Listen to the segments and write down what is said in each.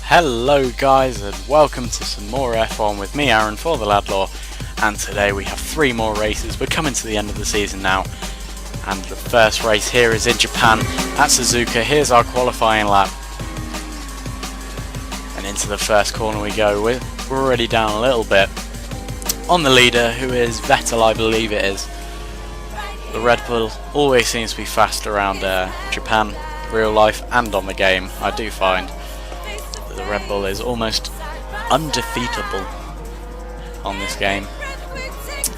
Hello guys, and welcome to some more F1 with me, Aaron, for TheLADLAW. And today we have 3 more races. We're coming to the end of the season now, and the first race here is in Japan at Suzuka. Here's our qualifying lap, and into the first corner we go. We're already down a little bit on the leader, who is Vettel, I believe it is. The Red Bull always seems to be fast around Japan, real life and on the game. I do find that the Red Bull is almost undefeatable on this game.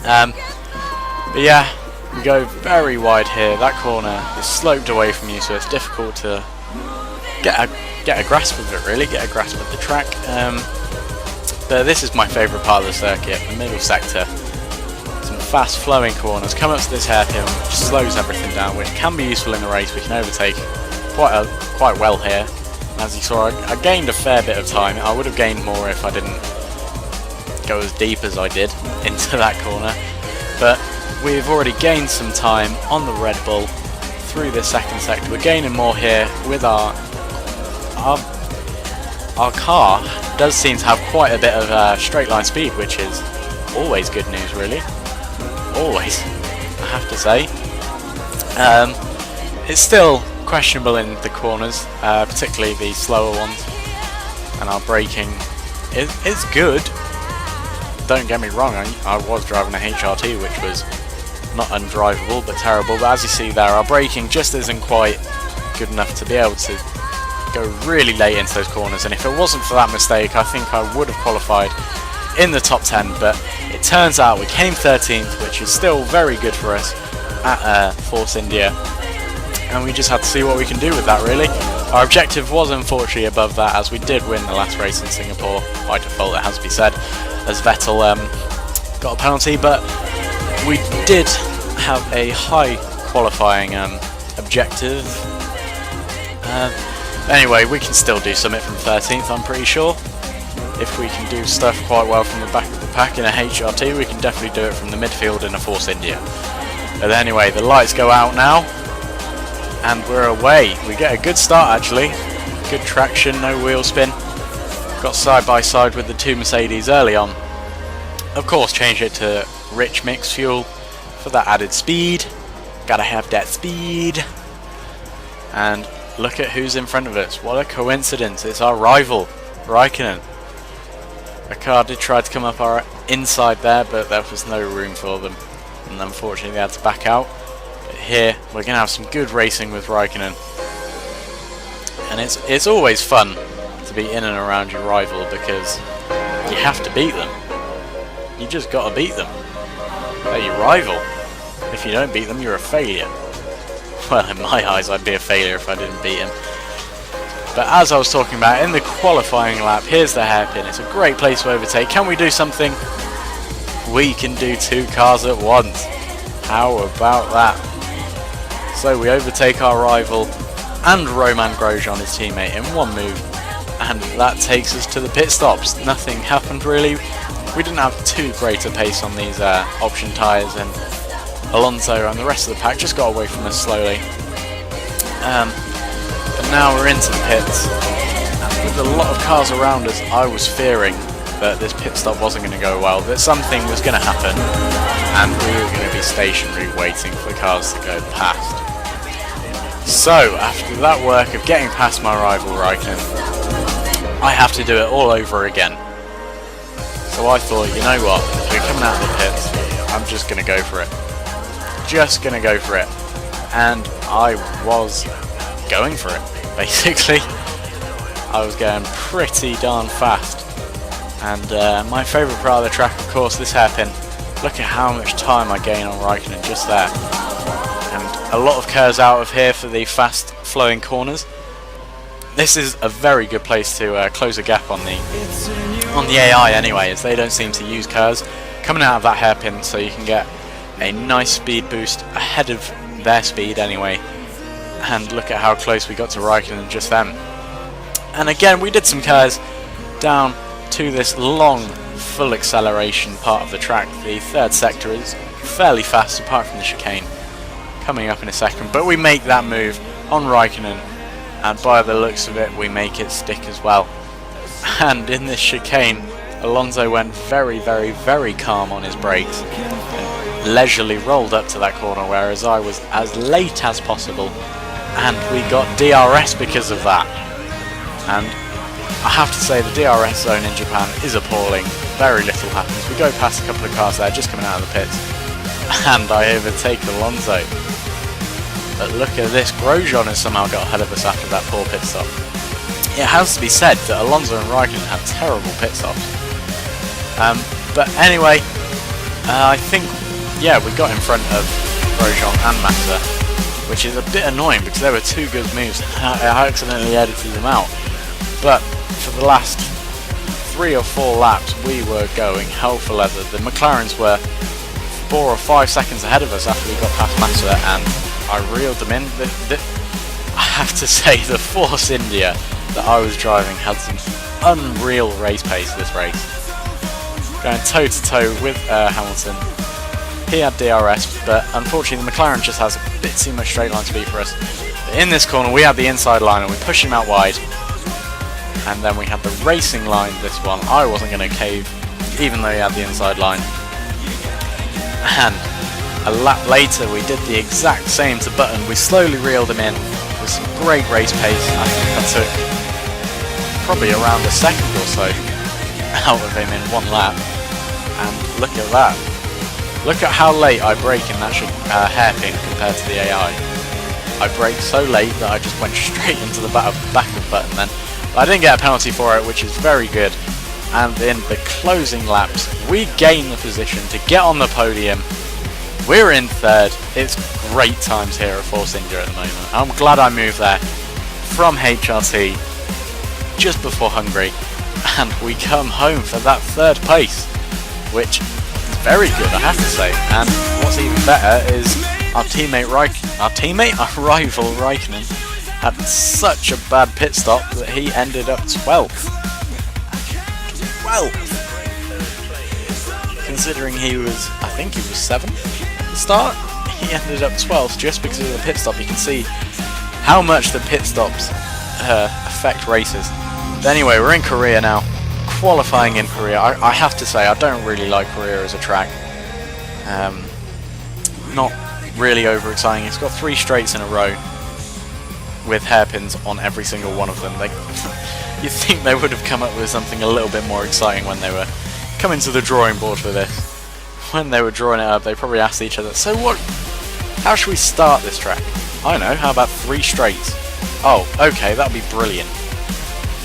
But yeah, we go very wide here. That corner is sloped away from you, so it's difficult to get a grasp of it, really, get a grasp of the track. But this is my favourite part of the circuit, the middle sector. Some fast flowing corners, come up to this hairpin, which slows everything down, which can be useful in the race. We can overtake quite well here. As you saw, I gained a fair bit of time. I would have gained more if I didn't go as deep as I did into that corner. But we've already gained some time on the Red Bull through this second sector. We're gaining more here with our car does seem to have quite a bit of straight line speed, which is always good news, really. Always, I have to say. It's still questionable in the corners, particularly the slower ones, and our braking is good. Don't get me wrong, I was driving a HRT, which was not undrivable but terrible, but as you see there, our braking just isn't quite good enough to be able to go really late into those corners, and if it wasn't for that mistake, I think I would have qualified in the top 10, but it turns out we came 13th, which is still very good for us at Force India, and we just had to see what we can do with that, really. Our objective was unfortunately above that, as we did win the last race in Singapore, by default it has to be said, as Vettel got a penalty, but we did have a high qualifying objective. Anyway, we can still do something from 13th, I'm pretty sure. If we can do stuff quite well from the back of the pack in a HRT, we can definitely do it from the midfield in a Force India. But anyway, the lights go out now, and we're away. We get a good start actually. Good traction, no wheel spin. Got side by side with the 2 Mercedes early on. Of course, changed it to rich mixed fuel for that added speed. Gotta have that speed. And look at who's in front of us. What a coincidence. It's our rival, Raikkonen. A car did try to come up our inside there, but there was no room for them, and unfortunately they had to back out. But here we're going to have some good racing with Raikkonen, and it's always fun to be in and around your rival, because you have to beat them. You just got to beat them. They're your rival. If you don't beat them, you're a failure. Well, in my eyes, I'd be a failure if I didn't beat him. But as I was talking about, in the qualifying lap, here's the hairpin. It's a great place to overtake. Can we do something? We can do 2 cars at once. How about that? So we overtake our rival and Romain Grosjean, his teammate, in one move. And that takes us to the pit stops. Nothing happened really. We didn't have too great a pace on these option tyres, and Alonso and the rest of the pack just got away from us slowly. But now we're into the pits, and with a lot of cars around us, I was fearing that this pit stop wasn't going to go well, that something was going to happen, and we were going to be stationary waiting for cars to go past. So, after that work of getting past my rival Raikkonen, I have to do it all over again. So I thought, you know what, we're coming out of the pits, I'm just going to go for it. Just going to go for it. And I was going for it, basically. I was going pretty darn fast. And my favourite part of the track, of course, this hairpin. Look at how much time I gain on Raikkonen just there. And a lot of curves out of here for the fast flowing corners. This is a very good place to close a gap on the AI anyway, as they don't seem to use curves coming out of that hairpin, so you can get a nice speed boost ahead of their speed anyway. And look at how close we got to Raikkonen just then. And again, we did some curves down to this long full acceleration part of the track. The 3rd sector is fairly fast apart from the chicane coming up in a second, but we make that move on Raikkonen, and by the looks of it we make it stick as well. and in this chicane Alonso went very, very, very calm on his brakes and leisurely rolled up to that corner, whereas I was as late as possible, and we got DRS because of that. And I have to say the DRS zone in Japan is appalling. Very little happens. We go past a couple of cars there just coming out of the pits, and I overtake Alonso. But look at this, Grosjean has somehow got ahead of us after that poor pit stop. It has to be said that Alonso and Raikkonen had terrible pit stops. But anyway, I think, yeah, we got in front of Grosjean and Massa, which is a bit annoying because there were two good moves. I accidentally edited them out. But for the last 3 or 4 laps, we were going hell for leather. The McLarens were 4 or 5 seconds ahead of us after we got past Massa, and I reeled them in. I have to say, the Force India that I was driving had some unreal race pace this race. Going toe to toe with Hamilton. He had DRS, but unfortunately the McLaren just has a bit too much straight line speed for us. But in this corner we had the inside line and we pushed him out wide. And then we had the racing line this one. I wasn't going to cave, even though he had the inside line. And a lap later we did the exact same to Button. We slowly reeled him in with some great race pace. I think that took probably around a second or so out of him in 1 lap. And look at that. Look at how late I brake in that hairpin compared to the AI. I braked so late that I just went straight into the back of Button then. But I didn't get a penalty for it, which is very good. And in the closing laps, we gain the position to get on the podium. We're in 3rd. It's great times here at Force India at the moment. I'm glad I moved there from HRT just before Hungary, and we come home for that 3rd place, which is very good, I have to say. And what's even better is our rival Raikkonen had such a bad pit stop that he ended up 12th. 12th! Considering he was, I think he was 7th at the start, he ended up 12th just because of the pit stop. You can see how much the pit stops affect races. But anyway, we're in Korea now, qualifying in Korea. I have to say, I don't really like Korea as a track. Not really overexciting. It's got 3 straights in a row with hairpins on every single one of them. You'd think they would have come up with something a little bit more exciting when they were coming to the drawing board for this. When they were drawing it up, they probably asked each other, so how should we start this track? I don't know, how about 3 straights? Oh, okay, that'd be brilliant.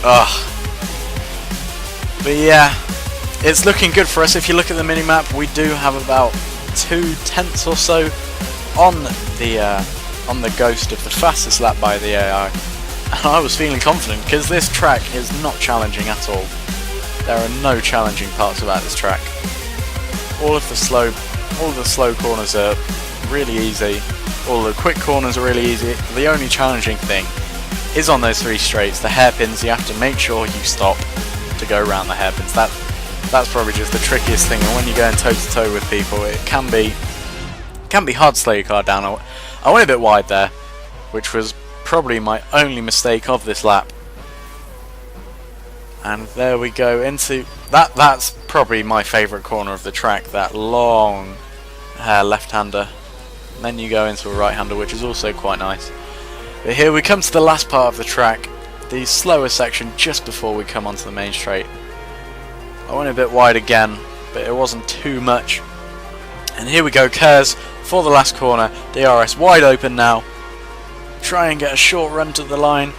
Ugh. But yeah, it's looking good for us. If you look at the minimap, we do have about 2/10 or so on the Ghost of the fastest lap by the AI. And I was feeling confident because this track is not challenging at all. There are no challenging parts about this track. All of the slow corners are really easy. All the quick corners are really easy. The only challenging thing is on those 3 straights, the hairpins. You have to make sure you stop to go around the hairpins. That's probably just the trickiest thing. And when you're going toe to toe with people, it can be hard to slow your car down. I went a bit wide there, which was probably my only mistake of this lap. And there we go into that. That's probably my favourite corner of the track, that long left-hander. And then you go into a right-hander, which is also quite nice. But here we come to the last part of the track, the slower section just before we come onto the main straight. I went a bit wide again, but it wasn't too much. And here we go, Kers for the last corner. DRS wide open now. Try and get a short run to the line.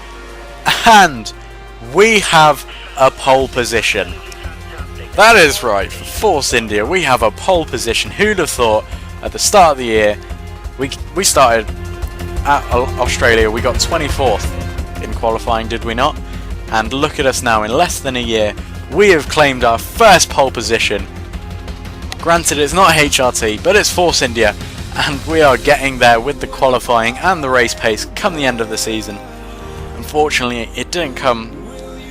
And we have a pole position. That is right, for Force India we have a pole position. Who'd have thought at the start of the year, we started at Australia, we got 24th in qualifying, did we not? And look at us now, in less than a year, we have claimed our first pole position. Granted, it's not HRT, but it's Force India, and we are getting there with the qualifying and the race pace come the end of the season. Unfortunately, it didn't come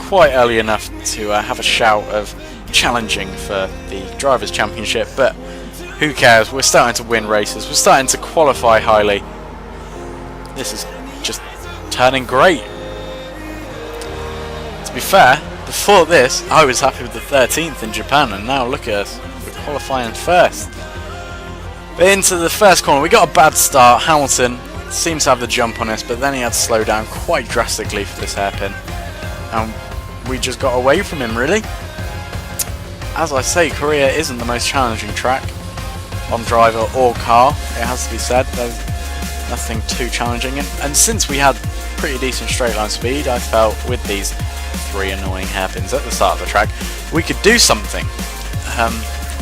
quite early enough to have a shout of challenging for the Drivers' Championship, but who cares? We're starting to win races, we're starting to qualify highly. This is just turning great. To be fair, before this, I was happy with the 13th in Japan, and now look at us, we're qualifying first. But into the first corner, we got a bad start. Hamilton seemed to have the jump on us, but then he had to slow down quite drastically for this hairpin, and we just got away from him, really. As I say, Korea isn't the most challenging track on driver or car, it has to be said. There's nothing too challenging, and since we had pretty decent straight line speed, I felt with these 3 annoying hairpins at the start of the track, we could do something.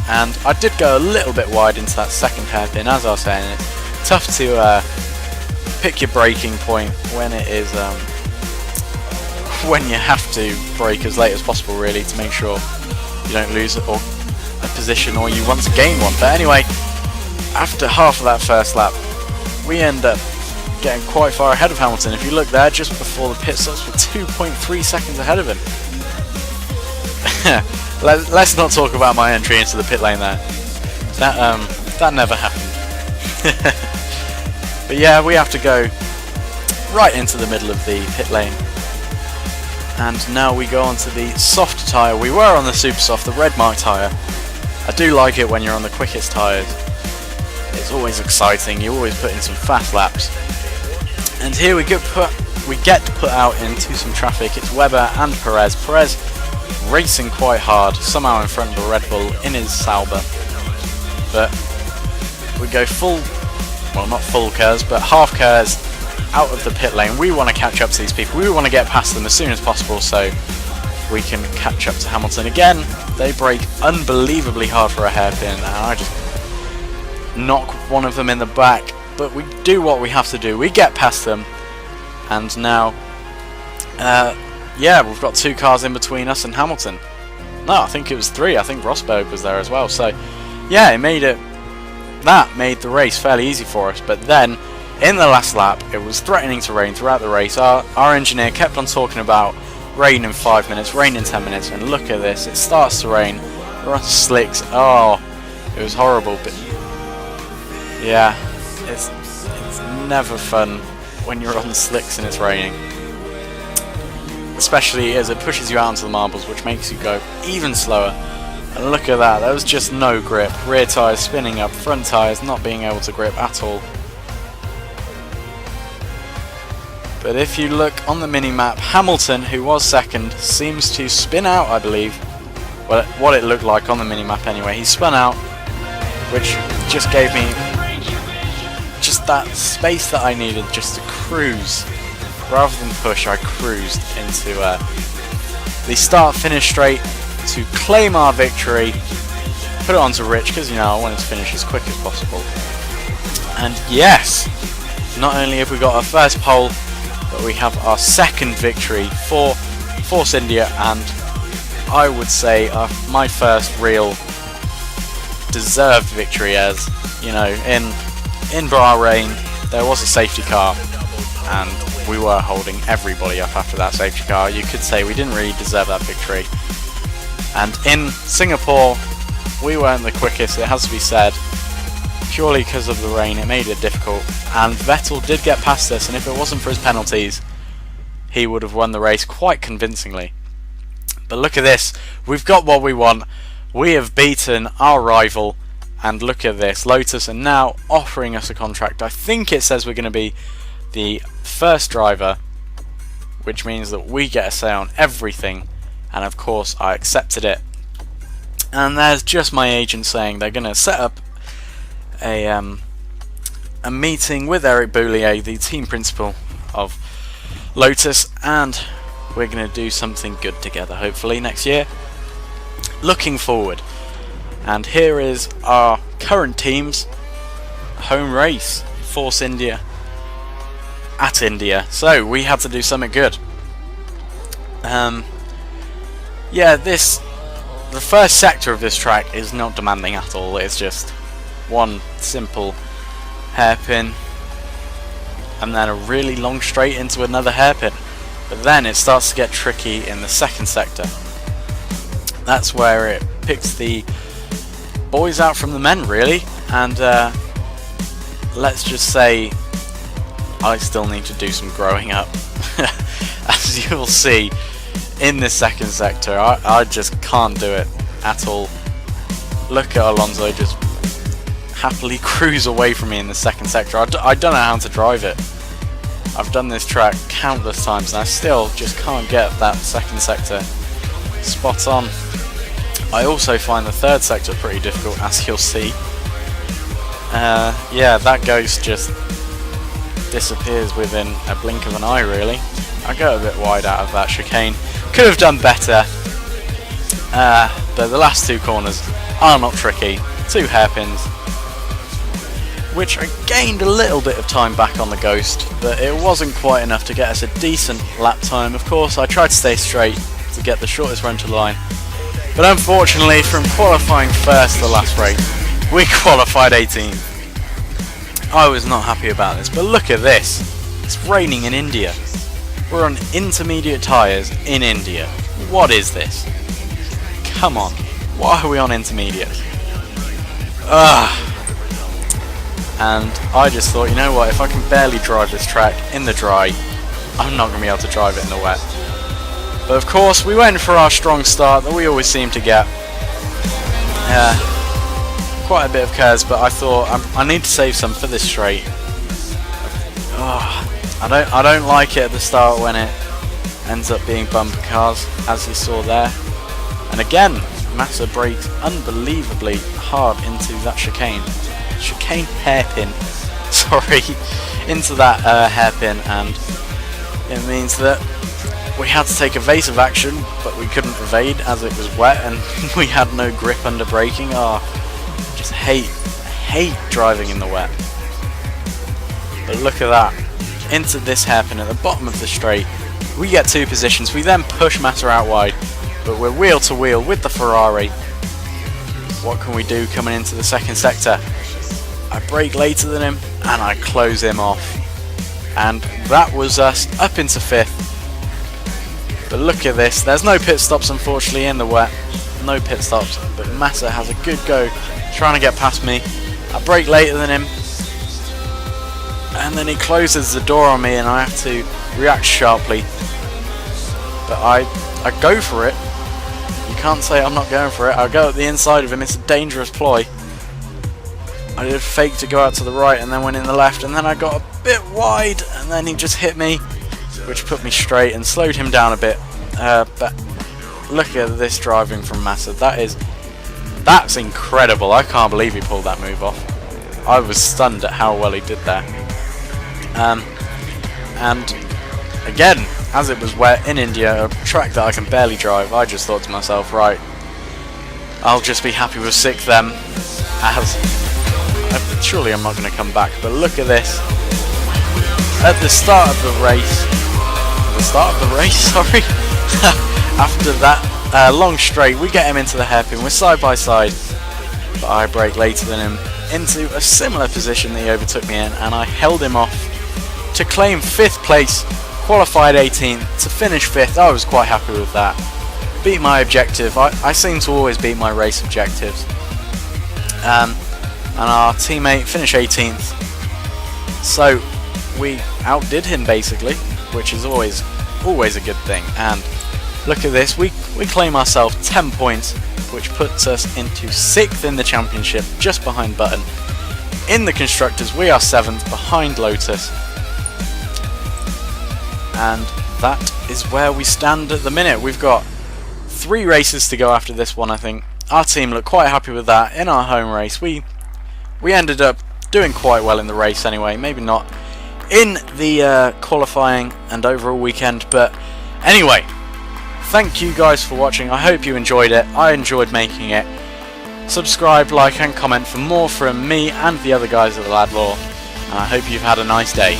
And I did go a little bit wide into that second hairpin. As I was saying, it's tough to pick your braking point when it is when you have to brake as late as possible, really, to make sure you don't lose a position or you want to gain one. But anyway, after half of that first lap, we end up getting quite far ahead of Hamilton. If you look there, just before the pit stops, we're 2.3 seconds ahead of him. Let's not talk about my entry into the pit lane there. That never happened. But yeah, we have to go right into the middle of the pit lane. And now we go on to the soft tyre. We were on the super soft, the red mark tyre. I do like it when you're on the quickest tyres. It's always exciting, you always put in some fast laps. And here we get put out into some traffic. It's Webber and Perez. Perez racing quite hard, somehow in front of a Red Bull in his Sauber. But we go full, well, not full KERS, but half KERS out of the pit lane. We want to catch up to these people. We want to get past them as soon as possible so we can catch up to Hamilton. Again, they brake unbelievably hard for a hairpin, and I just knock one of them in the back. But we do what we have to do. We get past them, and now, yeah, we've got 2 cars in between us and Hamilton. No, I think it was 3. I think Rosberg was there as well. So, yeah, it made the race fairly easy for us. But then, in the last lap, it was threatening to rain throughout the race. Our engineer kept on talking about rain in 5 minutes, rain in 10 minutes, and look at this. It starts to rain. We're on slicks. Oh, it was horrible. But yeah, it's never fun when you're on the slicks and it's raining, especially as it pushes you out onto the marbles, which makes you go even slower. And look at that, there was just no grip. Rear tyres spinning up, front tyres not being able to grip at all. But if you look on the mini-map, Hamilton, who was second, seems to spin out, I believe. Well, what it looked like on the mini-map anyway. He spun out, which just gave me just that space that I needed just to cruise. Rather than push, I cruised into the start-finish straight to claim our victory. Put it on to Rich, because, you know, I wanted to finish as quick as possible. And yes, not only have we got our first pole, but we have our second victory for Force India, and I would say my first real deserved victory, as, you know, in Bahrain there was a safety car and we were holding everybody up after that safety car. You could say we didn't really deserve that victory. And in Singapore we weren't the quickest, it has to be said, purely because of the rain. It made it difficult, and Vettel did get past us, and if it wasn't for his penalties he would have won the race quite convincingly. But look at this, we've got what we want. We have beaten our rival, and look at this, Lotus are now offering us a contract. I think it says we're going to be the first driver, which means that we get a say on everything, and of course I accepted it. And there's just my agent saying they're going to set up a meeting with Eric Boulier, the team principal of Lotus, and we're going to do something good together, hopefully next year. Looking forward. And here is our current team's home race, Force India at India. So we had to do something good. Yeah, the first sector of this track is not demanding at all. It's just one simple hairpin and then a really long straight into another hairpin. But then it starts to get tricky in the second sector. That's where it picks the boys out from the men, really, and let's just say I still need to do some growing up. As you'll see in this second sector. I just can't do it at all. Look at Alonso just happily cruise away from me in the second sector. I don't know how to drive it. I've done this track countless times and I still just can't get that second sector spot on. I also find the third sector pretty difficult, as you'll see. Yeah, that ghost just disappears within a blink of an eye, really. I go a bit wide out of that chicane. Could have done better, but the last two corners are not tricky. 2 hairpins, which I gained a little bit of time back on the ghost, but it wasn't quite enough to get us a decent lap time. Of course, I tried to stay straight to get the shortest run to the line, but unfortunately, from qualifying first the last race, we qualified 18th. I was not happy about this, but look at this. It's raining in India. We're on intermediate tyres in India. What is this? Come on. Why are we on intermediate? And I just thought, you know what, if I can barely drive this track in the dry, I'm not going to be able to drive it in the wet. But of course, we went for our strong start that we always seem to get. Quite a bit of curves, but I thought I need to save some for this straight. I don't like it at the start when it ends up being bumper cars, as you saw there. And again, Massa braked unbelievably hard into that chicane hairpin, sorry, into that hairpin, and it means that we had to take evasive action, but we couldn't evade as it was wet and we had no grip under braking. Just hate driving in the wet. But look at that, into this hairpin at the bottom of the straight. We get 2 positions, we then push Massa out wide, but we're wheel to wheel with the Ferrari. What can we do coming into the second sector? I brake later than him and I close him off, and that was us up into 5th. But look at this, there's no pit stops unfortunately in the wet, no pit stops, but Massa has a good go trying to get past me. I brake later than him, and then he closes the door on me and I have to react sharply. But I go for it. You can't say I'm not going for it. I go at the inside of him. It's a dangerous ploy. I did a fake to go out to the right and then went in the left, and then I got a bit wide and then he just hit me, which put me straight and slowed him down a bit. But look at this driving from Massa. That's incredible. I can't believe he pulled that move off. I was stunned at how well he did there. And again, as it was wet in India, a track that I can barely drive, I just thought to myself, right, I'll just be happy with 6th then, as surely I'm not going to come back. But look at this. At the start of the race, sorry, after that long straight, we get him into the hairpin, we're side by side, but I brake later than him into a similar position that he overtook me in, and I held him off to claim 5th place, qualified 18th, to finish 5th. I was quite happy with that. Beat my objective. I seem to always beat my race objectives. And our teammate finished 18th, so we outdid him basically, which is always a good thing. And look at this, we claim ourselves 10 points, which puts us into 6th in the championship, just behind Button. In the constructors, we are 7th, behind Lotus, and that is where we stand at the minute. We've got 3 races to go after this one. I think our team looked quite happy with that. In our home race, we ended up doing quite well in the race anyway, maybe not in the qualifying and overall weekend, but anyway, thank you guys for watching. I hope you enjoyed it. I enjoyed making it. Subscribe, like and comment for more from me and the other guys at TheLADLAW, and I hope you've had a nice day.